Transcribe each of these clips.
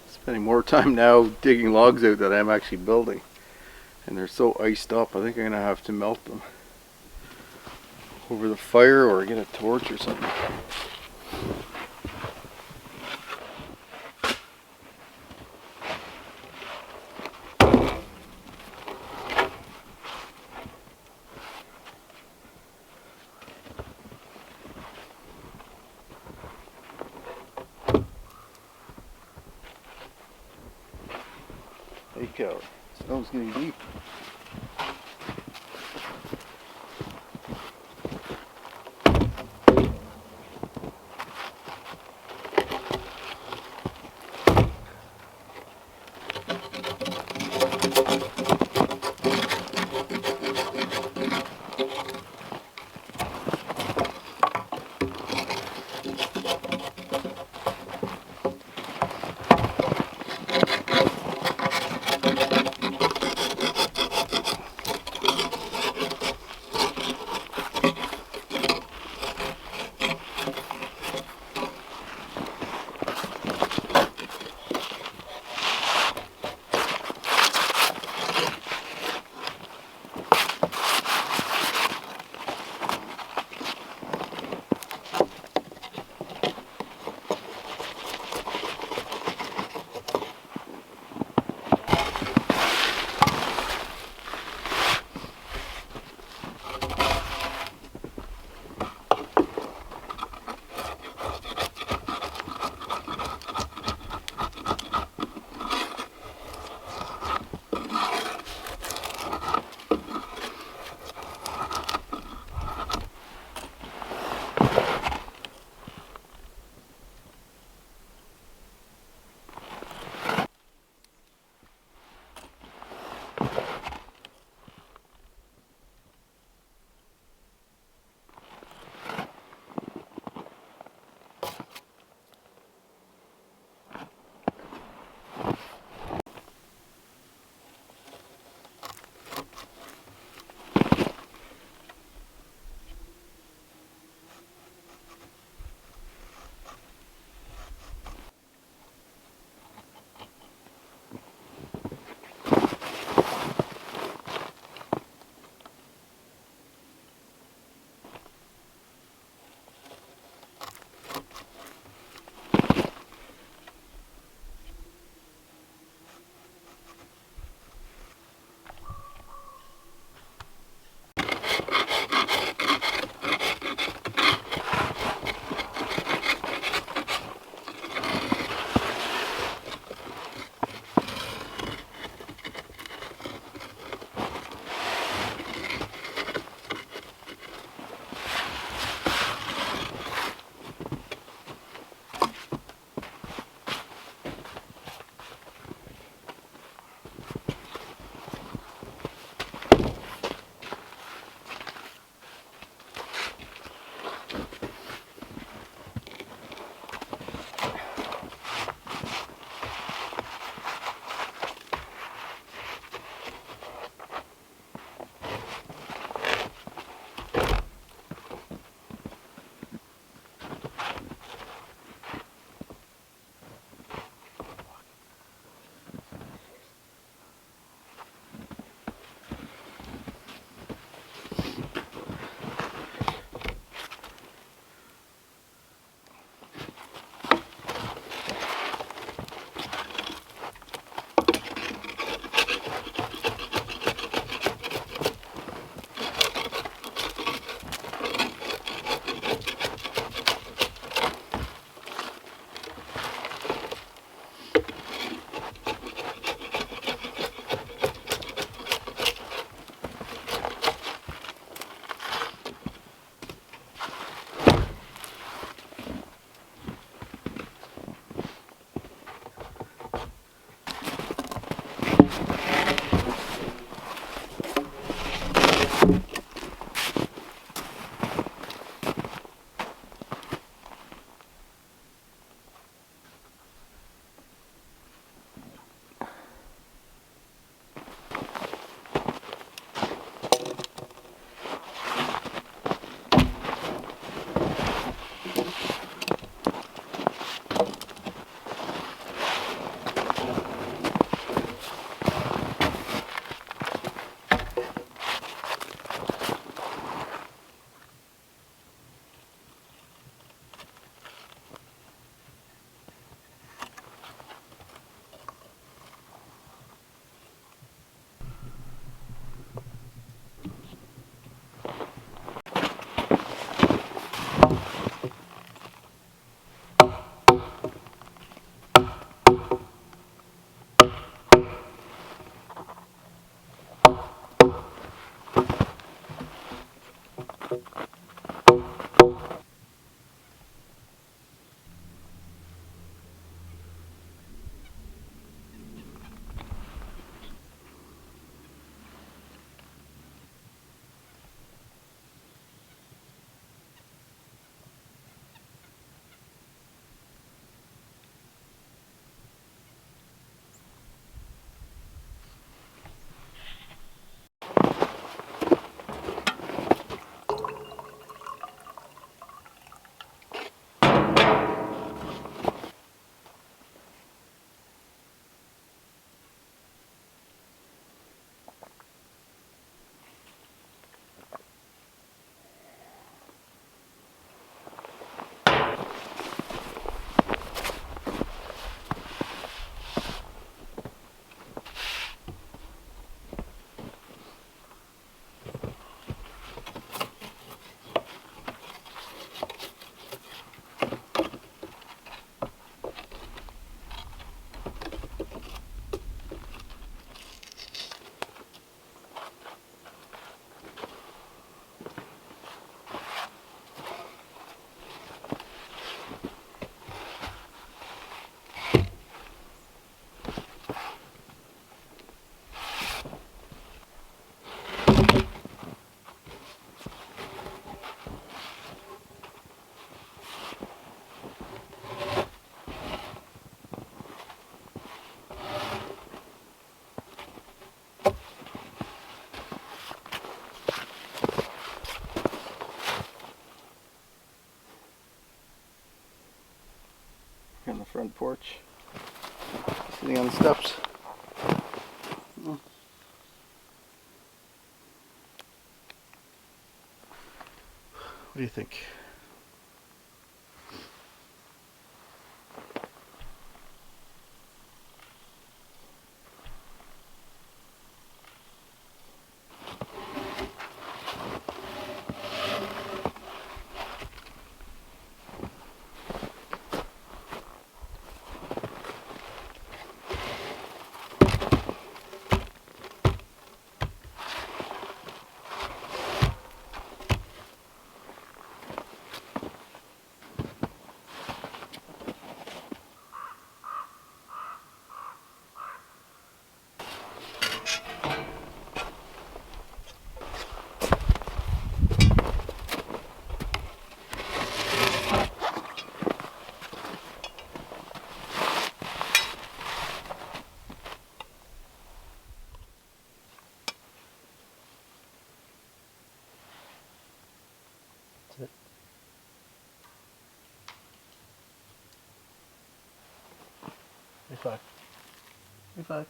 Spending more time now digging logs out that I'm actually building, and they're so iced up. I think I'm gonna have to melt them over the fire or get a torch or something. Hey cow, snow's getting deep. on the front porch, sitting on the steps. What do you think? That's it. High five. High five.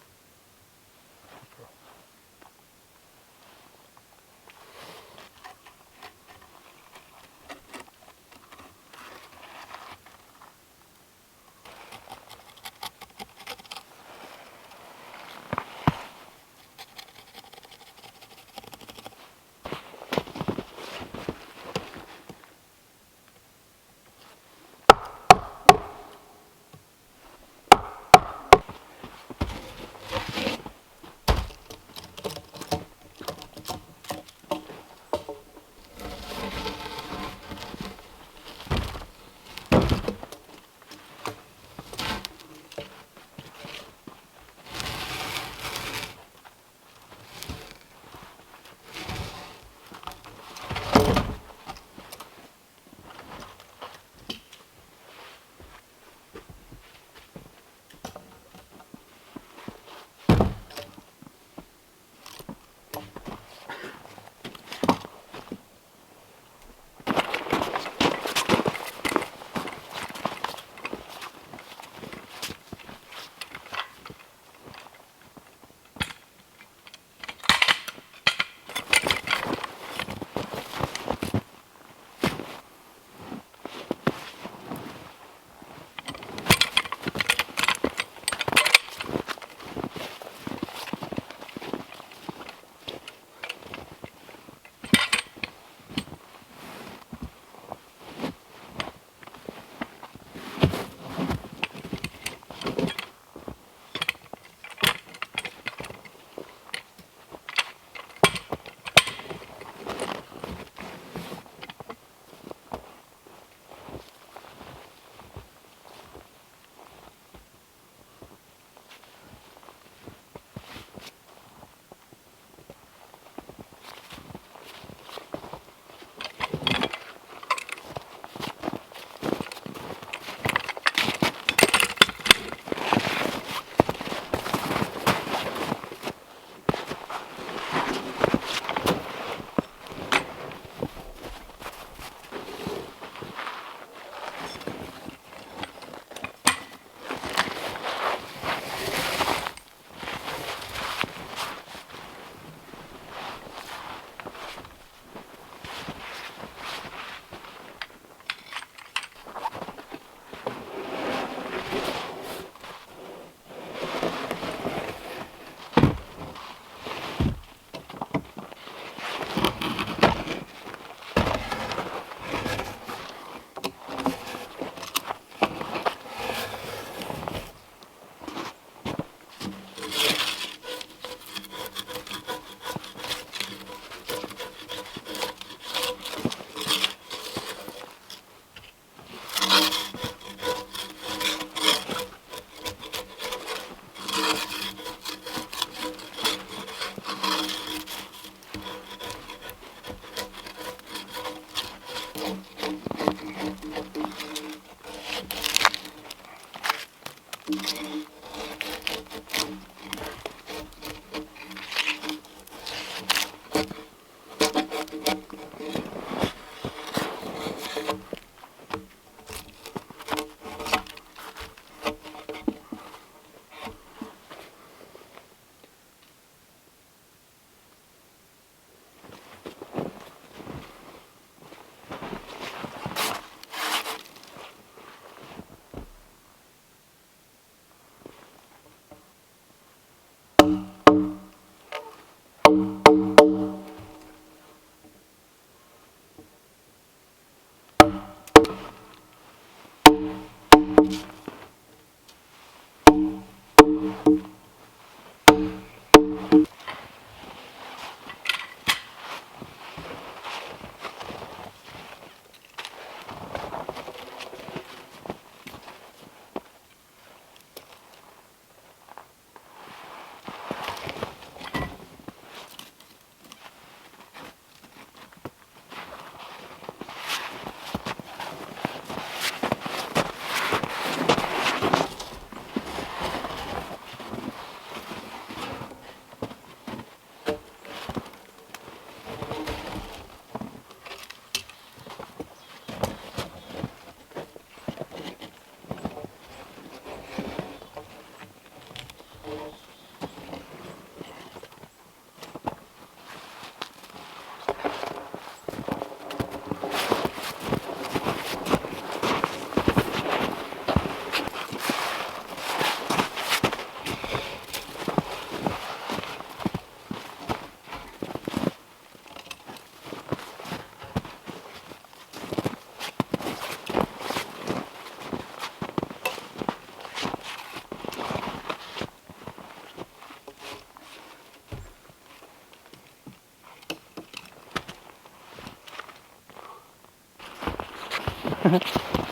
What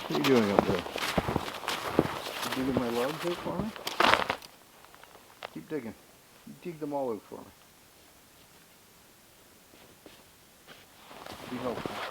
are you doing up there? You digging my logs out for me? Keep digging. You dig them all out for me. Be helpful.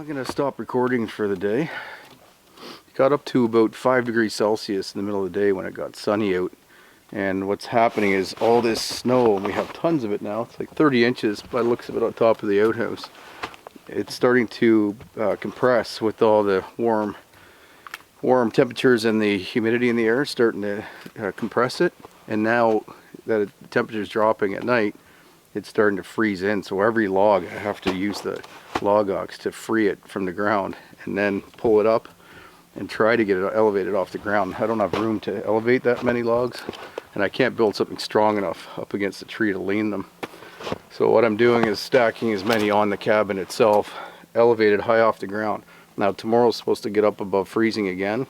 I'm going to stop recording for the day got up to about 5 degrees Celsius in the middle of the day when it got sunny out. And what's happening is all this snow, and we have tons of it now, it's like 30 inches by the looks of it on top of the outhouse. It's starting to compress with all the warm temperatures and the humidity in the air starting to compress it. And now that the temperature is dropping at night, it's starting to freeze in. So every log, I have to use the log ox to free it from the ground and then pull it up and try to get it elevated off the ground. I don't have room to elevate that many logs, and I can't build something strong enough up against the tree to lean them. So what I'm doing is stacking as many on the cabin itself, elevated high off the ground. Now tomorrow's supposed to get up above freezing again.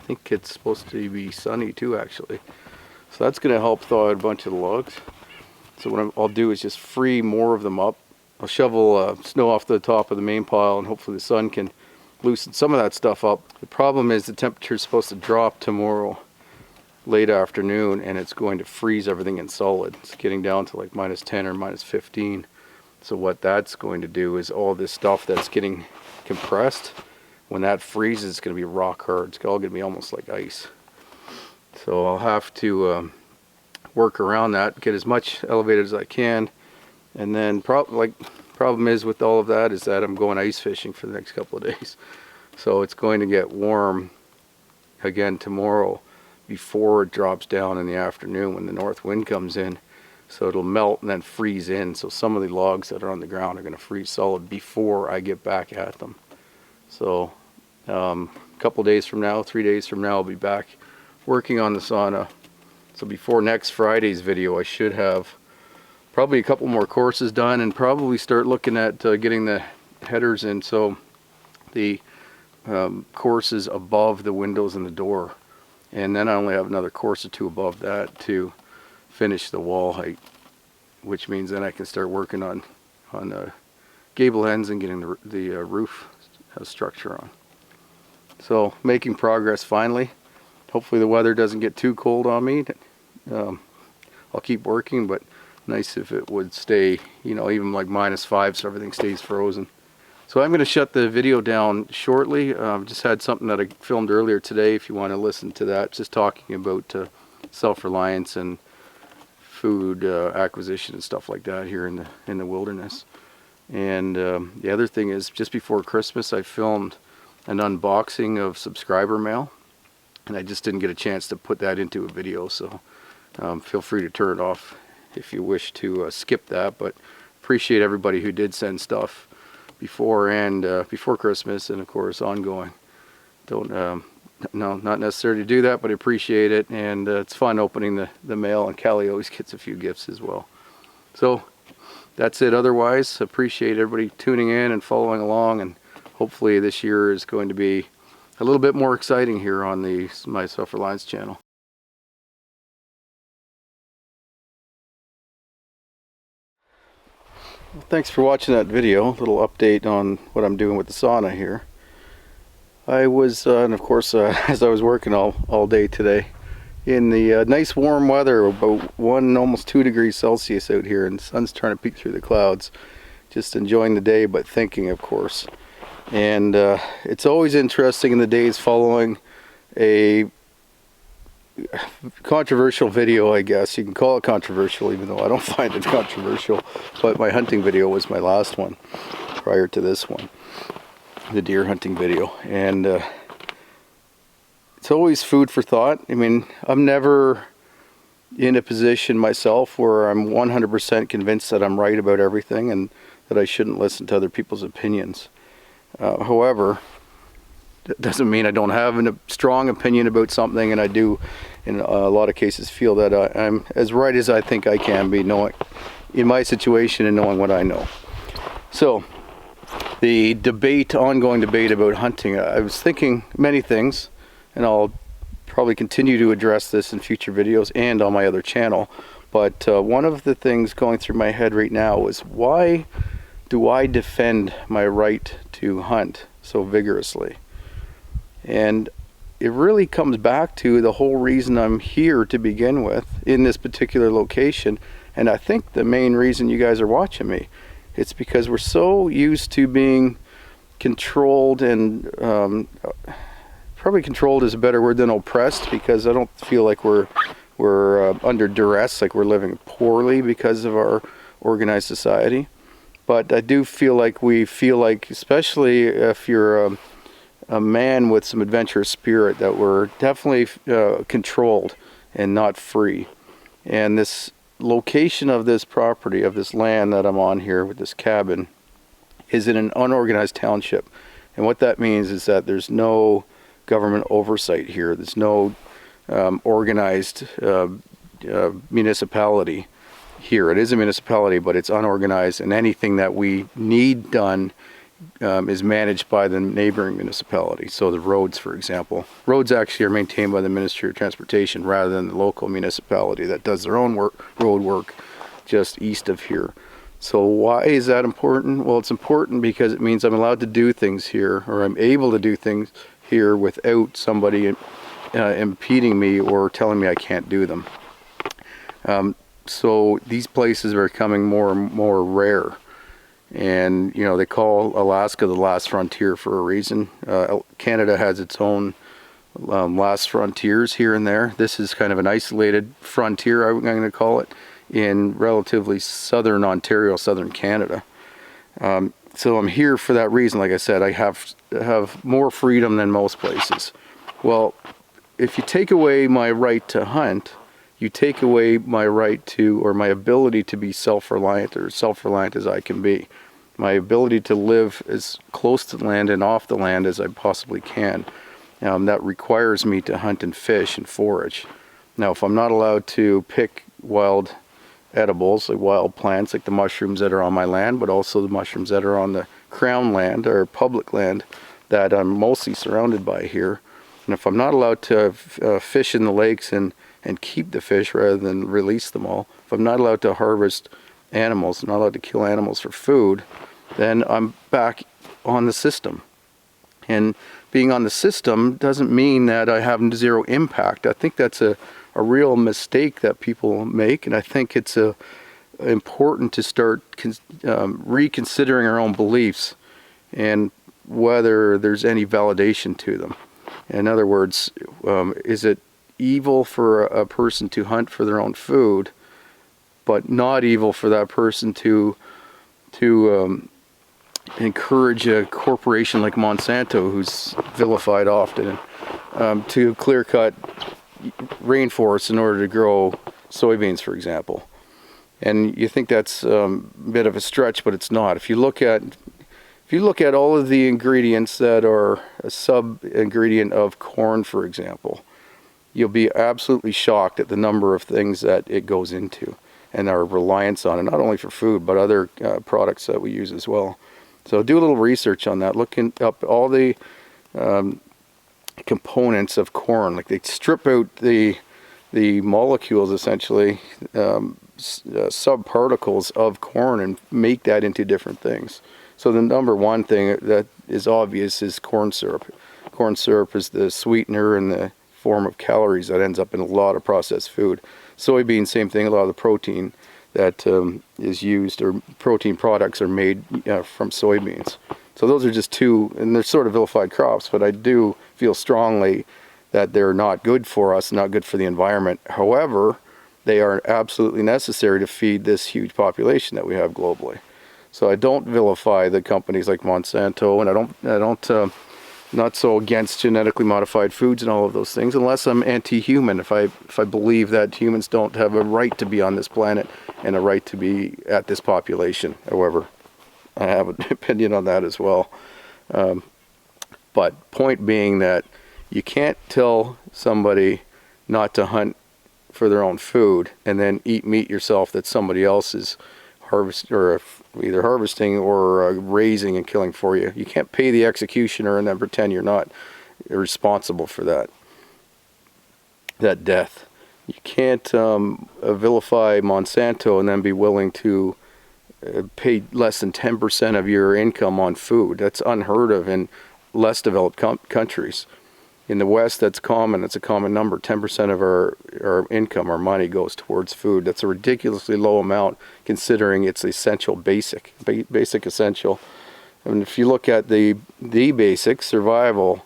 I think it's supposed to be sunny too, actually. So that's going to help thaw out a bunch of the logs. So what I'll do is just free more of them up. I'll shovel snow off the top of the main pile, and hopefully the sun can loosen some of that stuff up. The problem is the temperature is supposed to drop tomorrow late afternoon, and it's going to freeze everything in solid. It's getting down to like -10 or -15. So what that's going to do is all this stuff that's getting compressed, when that freezes, it's going to be rock hard. It's all going to be almost like ice. So I'll have to work around that, get as much elevated as I can, and then problem is with all of that is that I'm going ice fishing for the next couple of days. So it's going to get warm again tomorrow before it drops down in the afternoon when the north wind comes in. So it'll melt and then freeze in. So some of the logs that are on the ground are going to freeze solid before I get back at them. So a couple days from now, 3 days from now, I'll be back working on the sauna. So before next Friday's video, I should have probably a couple more courses done and probably start looking at getting the headers in, so the courses above the windows and the door. And then I only have another course or two above that to finish the wall height, which means then I can start working on gable ends and getting the roof structure on. So making progress finally. Hopefully the weather doesn't get too cold on me. I'll keep working, but nice if it would stay, you know, even like -5, so everything stays frozen. So I'm going to shut the video down shortly. Just had something that I filmed earlier today, if you want to listen to that, just talking about self-reliance and food acquisition and stuff like that here in the wilderness. And the other thing is, just before Christmas I filmed an unboxing of subscriber mail, and I just didn't get a chance to put that into a video, so feel free to turn it off if you wish to skip that. But appreciate everybody who did send stuff before Christmas, and of course ongoing. Don't no, not necessary to do that, but I appreciate it, and it's fun opening the mail, and Callie always gets a few gifts as well. So that's it. Otherwise, appreciate everybody tuning in and following along, and hopefully this year is going to be a little bit more exciting here on my Self-Reliance channel. Well, thanks for watching that video. A little update on what I'm doing with the sauna here. I was, and of course, as I was working all day today, in the nice warm weather, about almost 2 degrees Celsius out here, and the sun's trying to peek through the clouds. Just enjoying the day, but thinking, of course. And it's always interesting in the days following a controversial video, I guess. You can call it controversial, even though I don't find it controversial. But my hunting video was my last one, prior to this one. The deer hunting video. And it's always food for thought. I mean, I'm never in a position myself where I'm 100% convinced that I'm right about everything and that I shouldn't listen to other people's opinions. However, that doesn't mean I don't have a strong opinion about something, and I do in a lot of cases feel that I'm as right as I think I can be, knowing in my situation and knowing what I know. So the ongoing debate about hunting, I was thinking many things, and I'll probably continue to address this in future videos and on my other channel. But one of the things going through my head right now is, why do I defend my right to hunt so vigorously? And it really comes back to the whole reason I'm here to begin with in this particular location, and I think the main reason you guys are watching me. It's because we're so used to being controlled and probably controlled is a better word than oppressed, because I don't feel like we're under duress, like we're living poorly because of our organized society. But I do feel like especially if you're a man with some adventurous spirit, that we're definitely controlled and not free. And this location of this property, of this land that I'm on here with this cabin, is in an unorganized township. And what that means is that there's no government oversight here. There's no organized municipality here. It is a municipality, but it's unorganized, and anything that we need done is managed by the neighboring municipality. So the roads, for example. Roads actually are maintained by the Ministry of Transportation rather than the local municipality that does their own road work just east of here. So why is that important? Well, it's important because it means I'm allowed to do things here, or I'm able to do things here without somebody impeding me or telling me I can't do them. So these places are becoming more and more rare. And, you know, they call Alaska the last frontier for a reason. Canada has its own last frontiers here and there. This is kind of an isolated frontier, I'm going to call it, in relatively southern Ontario, southern Canada. So I'm here for that reason. Like I said, I have more freedom than most places. Well, if you take away my right to hunt, you take away my right to, or my ability to be self-reliant, or self-reliant as I can be. My ability to live as close to the land and off the land as I possibly can. That requires me to hunt and fish and forage. Now, if I'm not allowed to pick wild edibles, like wild plants, like the mushrooms that are on my land, but also the mushrooms that are on the crown land, or public land, that I'm mostly surrounded by here. And if I'm not allowed to fish in the lakes and keep the fish rather than release them all, if I'm not allowed to harvest animals, not allowed to kill animals for food, then I'm back on the system. And being on the system doesn't mean that I have zero impact. I think that's a real mistake that people make, and I think it's important to start reconsidering our own beliefs and whether there's any validation to them. In other words, is it evil for a person to hunt for their own food, but not evil for that person to encourage a corporation like Monsanto, who's vilified often, to clear-cut rainforests in order to grow soybeans, for example? And you think that's a bit of a stretch, but it's not. If you look at all of the ingredients that are a sub-ingredient of corn, for example, you'll be absolutely shocked at the number of things that it goes into and our reliance on it, not only for food, but other products that we use as well. So do a little research on that. Look up all the components of corn. Like, they strip out the molecules, essentially, subparticles of corn, and make that into different things. So the number one thing that is obvious is corn syrup. Corn syrup is the sweetener in the form of calories that ends up in a lot of processed food. Soybeans, same thing. A lot of the protein that is used, or protein products, are made from soybeans. So those are just two, and they're sort of vilified crops, but I do feel strongly that they're not good for us, not good for the environment. However, they are absolutely necessary to feed this huge population that we have globally. So I don't vilify the companies like Monsanto, and I don't not so against genetically modified foods and all of those things, unless I'm anti-human. If I believe that humans don't have a right to be on this planet and a right to be at this population. However, I have an opinion on that as well. But point being that you can't tell somebody not to hunt for their own food and then eat meat yourself that somebody else is either harvesting or raising and killing for you. You can't pay the executioner and then pretend you're not responsible for that death. You can't vilify Monsanto and then be willing to pay less than 10% of your income on food. That's unheard of in less developed countries. In the West, that's common. It's a common number. 10% of our income, our money, goes towards food. That's a ridiculously low amount, considering it's essential, basic essential. And if you look at the basic survival,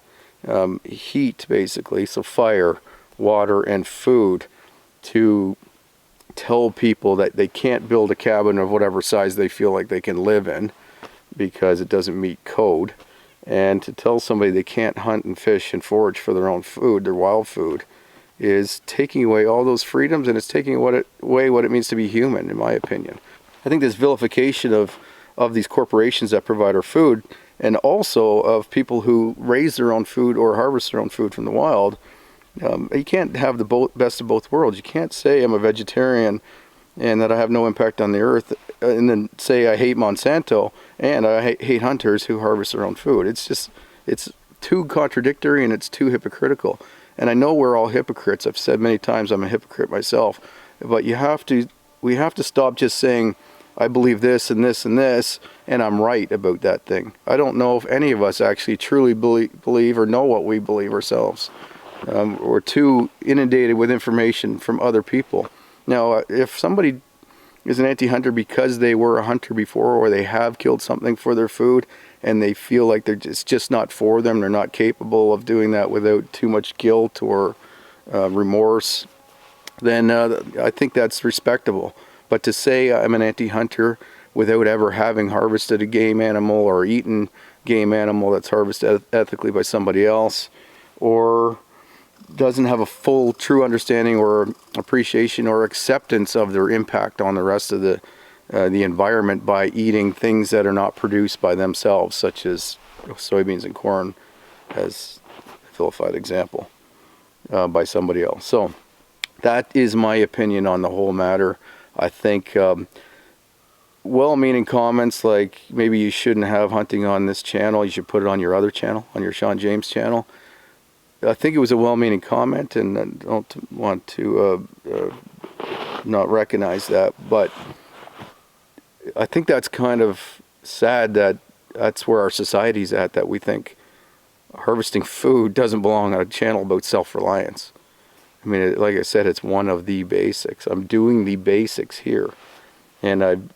heat, basically, so fire, water, and food, to tell people that they can't build a cabin of whatever size they feel like they can live in because it doesn't meet code, and to tell somebody they can't hunt and fish and forage for their own food, their wild food, is taking away all those freedoms, and it's taking away what it means to be human, in my opinion. I think this vilification of these corporations that provide our food, and also of people who raise their own food or harvest their own food from the wild, you can't have the best of both worlds. You can't say I'm a vegetarian and that I have no impact on the earth, and then say I hate Monsanto and I hate hunters who harvest their own food. It's too contradictory, and it's too hypocritical. And I know we're all hypocrites. I've said many times I'm a hypocrite myself. But we have to stop just saying, I believe this and this and this, and I'm right about that thing. I don't know if any of us actually truly believe or know what we believe ourselves. We're too inundated with information from other people. Now, if somebody is an anti-hunter because they were a hunter before, or they have killed something for their food, and they feel like it's just not for them, they're not capable of doing that without too much guilt or remorse, then I think that's respectable. But to say I'm an anti-hunter without ever having harvested a game animal or eaten game animal that's harvested ethically by somebody else, or doesn't have a full, true understanding or appreciation or acceptance of their impact on the rest of the environment by eating things that are not produced by themselves, such as soybeans and corn, as a vilified example, by somebody else. So that is my opinion on the whole matter. I think well-meaning comments like, maybe you shouldn't have hunting on this channel, you should put it on your other channel, on your Sean James channel. I think it was a well-meaning comment, and I don't want to not recognize that, but I think that's kind of sad that that's where our society's at, that we think harvesting food doesn't belong on a channel about self-reliance. I mean, like I said, it's one of the basics. I'm doing the basics here, and I'm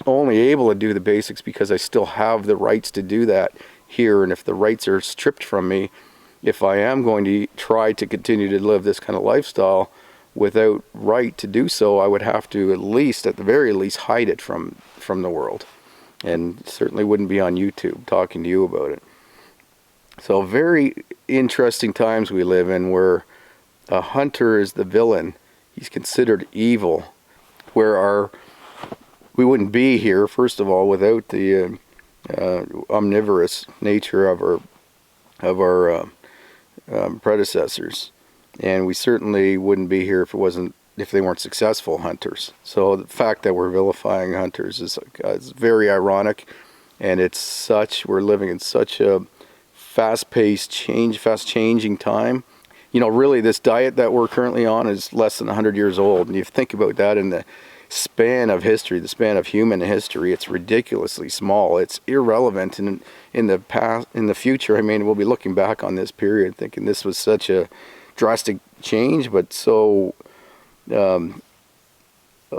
only able to do the basics because I still have the rights to do that here, and if the rights are stripped from me, if I am going to try to continue to live this kind of lifestyle without right to do so, I would have to at the very least, hide it from the world. And certainly wouldn't be on YouTube talking to you about it. So very interesting times we live in, where a hunter is the villain. He's considered evil. Where we wouldn't be here, first of all, without the omnivorous nature of our predecessors, and we certainly wouldn't be here if they weren't successful hunters. So the fact that we're vilifying hunters is very ironic, and we're living in such a fast-paced fast-changing time. You know, really, this diet that we're currently on is less than 100 years old, and you think about that in the span of history, the span of human history, it's ridiculously small. It's irrelevant in the past, in the future. I mean, we'll be looking back on this period thinking this was such a drastic change, but so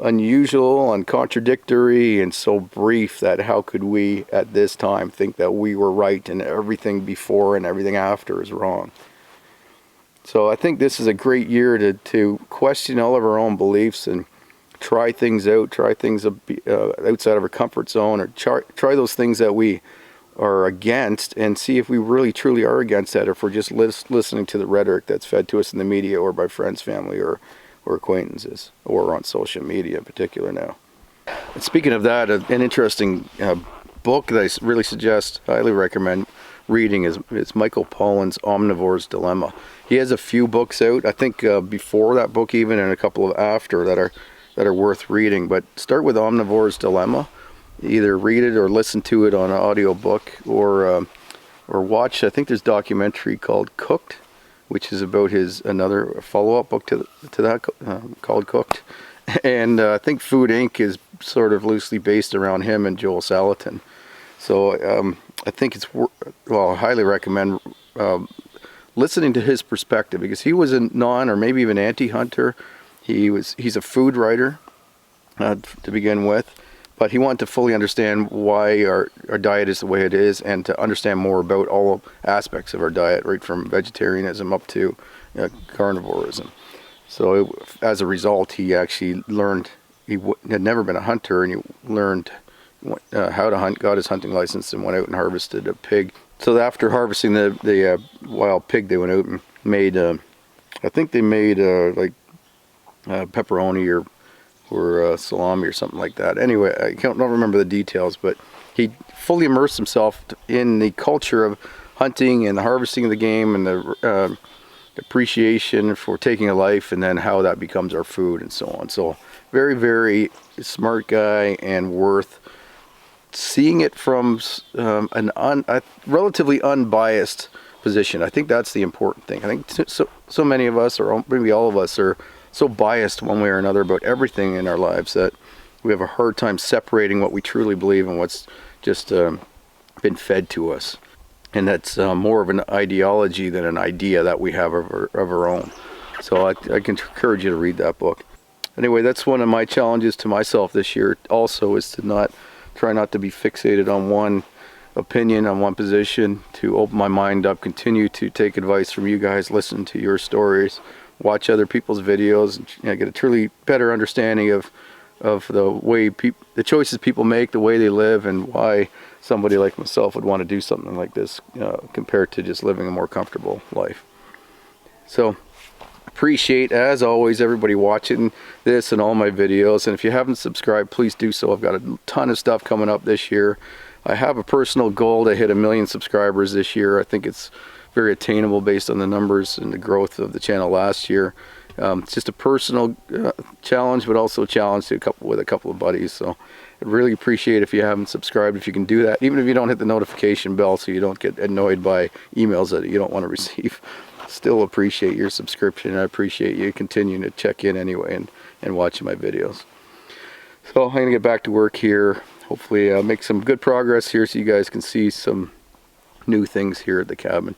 unusual and contradictory and so brief that how could we at this time think that we were right and everything before and everything after is wrong. So I think this is a great year to question all of our own beliefs and try things out, try things outside of our comfort zone, or try those things that we are against, and see if we really truly are against that, or if we're just listening to the rhetoric that's fed to us in the media or by friends, family, or acquaintances, or on social media in particular now. And speaking of that, an interesting book that I really highly recommend reading is Michael Pollan's Omnivore's Dilemma. He has a few books out, I think before that book even, and a couple of after that are worth reading. But start with Omnivore's Dilemma. Either read it or listen to it on an audio book, or watch. I think there's a documentary called Cooked, which is about another follow-up book to that called Cooked. And I think Food Inc. is sort of loosely based around him and Joel Salatin. So I think I highly recommend listening to his perspective, because he was a non or maybe even anti-hunter. He's a food writer to begin with, But he wanted to fully understand why our diet is the way it is, and to understand more about all aspects of our diet, right from vegetarianism up to carnivorism. So as a result, he actually learned, had never been a hunter, and he learned how to hunt, got his hunting license, and went out and harvested a pig. So after harvesting the wild pig, they went out and made, I think they made like pepperoni or salami or something like that. Anyway, I don't remember the details, but he fully immersed himself in the culture of hunting and the harvesting of the game, and the appreciation for taking a life, and then how that becomes our food and so on. So very, very smart guy, and worth seeing it from a relatively unbiased position. I think that's the important thing. I think so many of us, or maybe all of us, are so biased one way or another about everything in our lives that we have a hard time separating what we truly believe and what's just been fed to us. And that's more of an ideology than an idea that we have of our own. So I can encourage you to read that book. Anyway, that's one of my challenges to myself this year also, is to try not to be fixated on one opinion, on one position, to open my mind up, continue to take advice from you guys, listen to your stories, watch other people's videos, and get a truly better understanding of the way the choices people make, the way they live, and why somebody like myself would want to do something like this compared to just living a more comfortable life. So appreciate, as always, everybody watching this and all my videos. And if you haven't subscribed, please do so. I've got a ton of stuff coming up this year. I have a personal goal to hit 1 million subscribers this year. I think it's very attainable based on the numbers and the growth of the channel last year. It's just a personal challenge, but also a challenge with a couple of buddies. So I'd really appreciate if you haven't subscribed, if you can do that, even if you don't hit the notification bell so you don't get annoyed by emails that you don't want to receive. Still appreciate your subscription. I appreciate you continuing to check in anyway and watching my videos. So I'm going to get back to work here. Hopefully I'll make some good progress here so you guys can see some new things here at the cabin.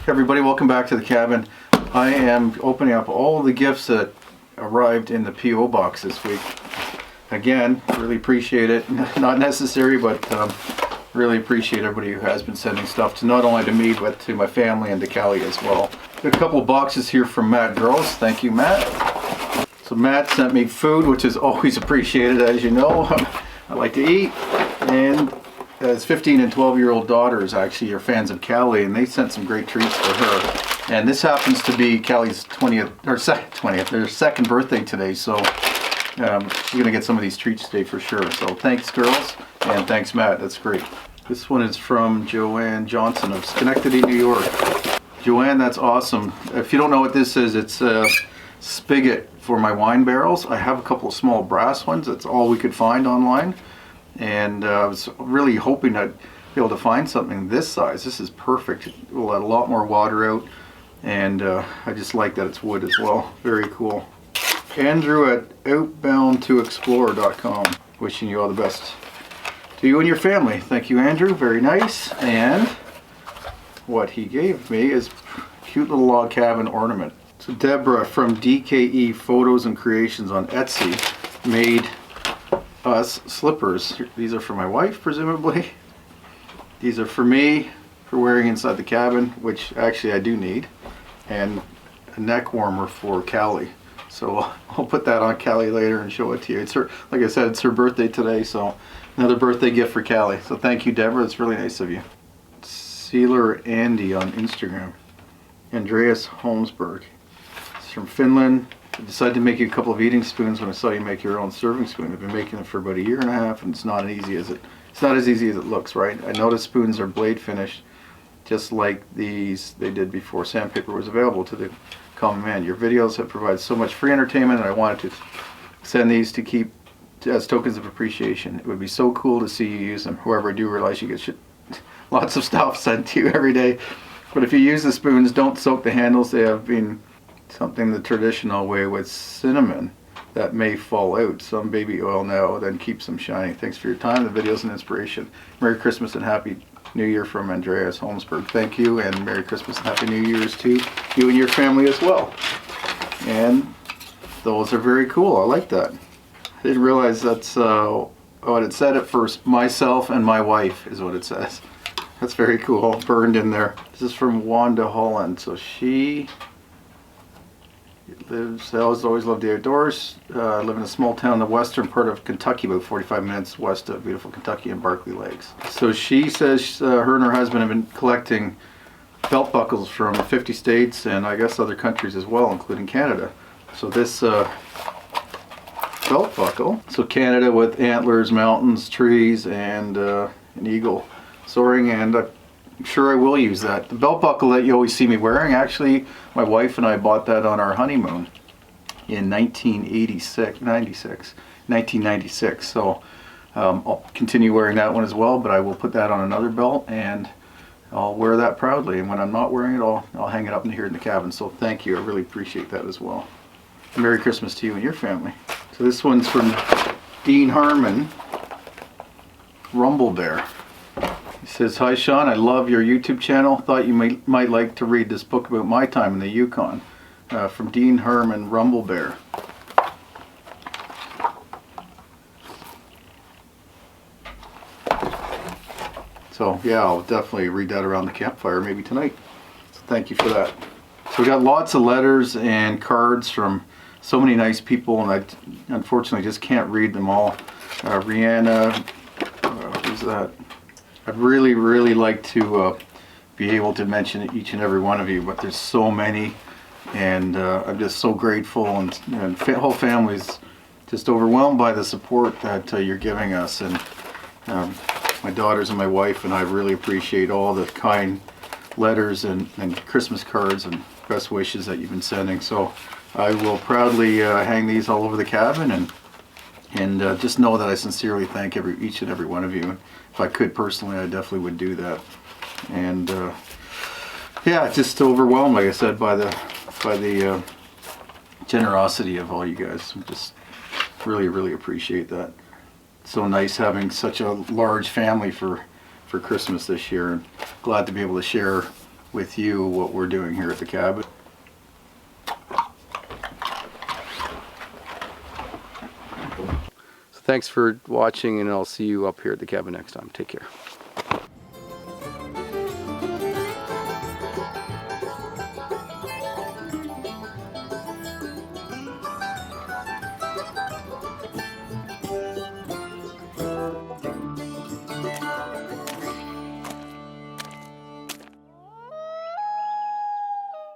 Everybody, welcome back to the cabin. I am opening up all the gifts that arrived in the P.O. box this week. Again, really appreciate it. Not necessary, but really appreciate everybody who has been sending stuff to not only to me, but to my family and to Callie as well. Got a couple of boxes here from Matt Girls. Thank you, Matt. So Matt sent me food, which is always appreciated, as you know. I like to eat, and his 15 and 12-year-old daughters actually are fans of Callie, and they sent some great treats for her. And this happens to be Callie's 20th, their second birthday today, so she's gonna get some of these treats today for sure. So thanks, girls, and thanks, Matt. That's great. This one is from Joanne Johnson of Schenectady, New York. Joanne, that's awesome. If you don't know what this is, it's a spigot for my wine barrels. I have a couple of small brass ones. That's all we could find online. And I was really hoping I'd be able to find something this size. This is perfect. It will let a lot more water out, and I just like that it's wood as well. Very cool. Andrew at outboundtoexplore.com. Wishing you all the best to you and your family. Thank you, Andrew. Very nice. And what he gave me is a cute little log cabin ornament. So Deborah from DKE Photos and Creations on Etsy made us slippers. These are for my wife, presumably. These are for me for wearing inside the cabin, which actually I do need, and a neck warmer for Callie. So I'll put that on Callie later and show it to you. It's her, like I said, it's her birthday today, so another birthday gift for Callie. So thank you, Deborah. It's really nice of you. Sealer Andy on Instagram. Andreas Holmsberg. It's from Finland. I decided to make you a couple of eating spoons when I saw you make your own serving spoon. I've been making them for about 1.5 years, and it's not as easy as it looks, right? I noticed spoons are blade finished, just like these they did before sandpaper was available to the common man. Your videos have provided so much free entertainment, and I wanted to send these to keep as tokens of appreciation. It would be so cool to see you use them. However, I do realize you get lots of stuff sent to you every day. But if you use the spoons, don't soak the handles. They have been something the traditional way with cinnamon that may fall out. Some baby oil now, then keeps them shiny. Thanks for your time. The video's an inspiration. Merry Christmas and Happy New Year from Andreas Holmesburg. Thank you, and Merry Christmas and Happy New Year's to you and your family as well. And those are very cool. I like that. I didn't realize that's what it said at first. Myself and my wife is what it says. That's very cool. Burned in there. This is from Wanda Holland. So she lives, always loved the outdoors. Live in a small town in the western part of Kentucky, about 45 minutes west of beautiful Kentucky and Barkley Lakes. So she says her and her husband have been collecting belt buckles from 50 states and I guess other countries as well, including Canada. So this belt buckle, so Canada with antlers, mountains, trees, and an eagle soaring, and I'm sure I will use that. The belt buckle that you always see me wearing, actually, my wife and I bought that on our honeymoon in 1996. So I'll continue wearing that one as well, but I will put that on another belt, and I'll wear that proudly. And when I'm not wearing it, I'll hang it up in here in the cabin. So thank you. I really appreciate that as well. Merry Christmas to you and your family. So this one's from Dean Harmon, Rumble Bear. He says, "Hi Sean, I love your YouTube channel. Thought you might like to read this book about my time in the Yukon." From Dean Harmon, Rumble Bear. So yeah, I'll definitely read that around the campfire, maybe tonight. So thank you for that. So we got lots of letters and cards from so many nice people, and I unfortunately just can't read them all. Rihanna, who's that? I'd really like to be able to mention each and every one of you, but there's so many, and I'm just so grateful, and whole family's just overwhelmed by the support that you're giving us, and my daughters and my wife and I really appreciate all the kind letters and Christmas cards and best wishes that you've been sending. So I will proudly hang these all over the cabin, and just know that I sincerely thank each and every one of you. If I could personally, I definitely would do that. And yeah, just overwhelmed, like I said, by the generosity of all you guys. Just really appreciate that. It's so nice having such a large family for Christmas this year, and glad to be able to share with you what we're doing here at the cabin. Thanks for watching, and I'll see you up here at the cabin next time. Take care.